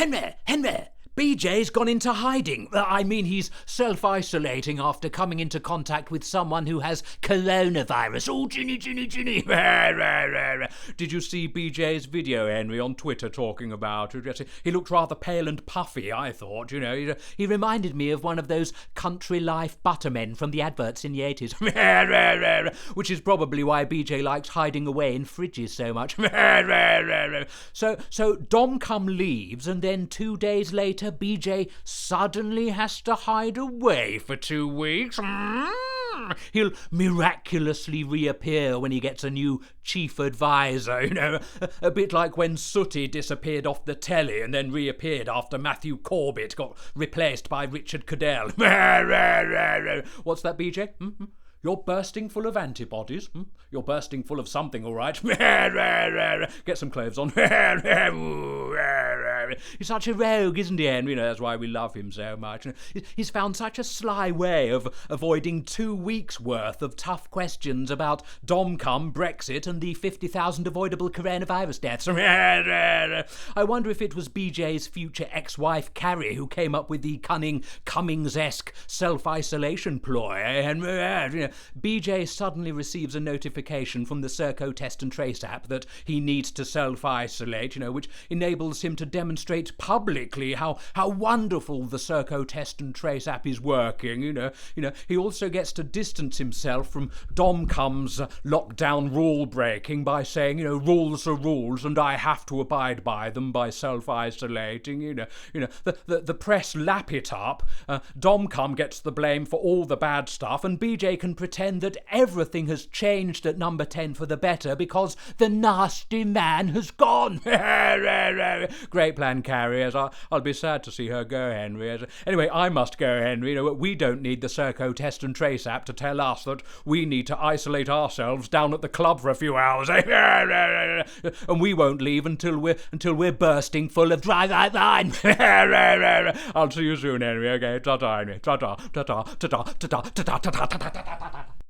Henry, BJ's gone into hiding. I mean, he's self-isolating after coming into contact with someone who has coronavirus. Oh, Ginny. Did you see BJ's video, Henry, on Twitter talking about it? He looked rather pale and puffy, I thought, He reminded me of one of those country life buttermen from the adverts in the 80s. Which is probably why BJ likes hiding away in fridges so much. So Domcom leaves, and then 2 days later, BJ suddenly has to hide away for 2 weeks. He'll miraculously reappear when he gets a new chief advisor, a bit like when Sooty disappeared off the telly and then reappeared after Matthew Corbett got replaced by Richard Cadell. What's that, BJ? You're bursting full of antibodies. You're bursting full of something, all right. Get some clothes on. He's such a rogue, isn't he, Henry? That's why we love him so much. He's found such a sly way of avoiding 2 weeks' worth of tough questions about Domcom, Brexit, and the 50,000 avoidable coronavirus deaths. I wonder if it was BJ's future ex-wife, Carrie, who came up with the cunning Cummings-esque self-isolation ploy, Henry. BJ suddenly receives a notification from the Serco Test and Trace app that he needs to self-isolate, which enables him to demonstrate publicly how wonderful the Serco Test and Trace app is working. He also gets to distance himself from Domcom's lockdown rule breaking by saying, rules are rules and I have to abide by them by self-isolating. The press lap it up. Domcom gets the blame for all the bad stuff, and BJ can pretend that everything has changed at number 10 for the better because the nasty man has gone. Great plan, Carrie. I'll be sad to see her go, Henry. Anyway, I must go, Henry. We don't need the Serco Test and Trace app to tell us that we need to isolate ourselves down at the club for a few hours. And we won't leave until we're bursting full of dry wine. I'll see you soon, Henry. Okay, ta-ta, Henry. Ta-ta, ta-ta, ta-ta, ta-ta, ta-ta, ta-ta, ta-ta, ta-ta.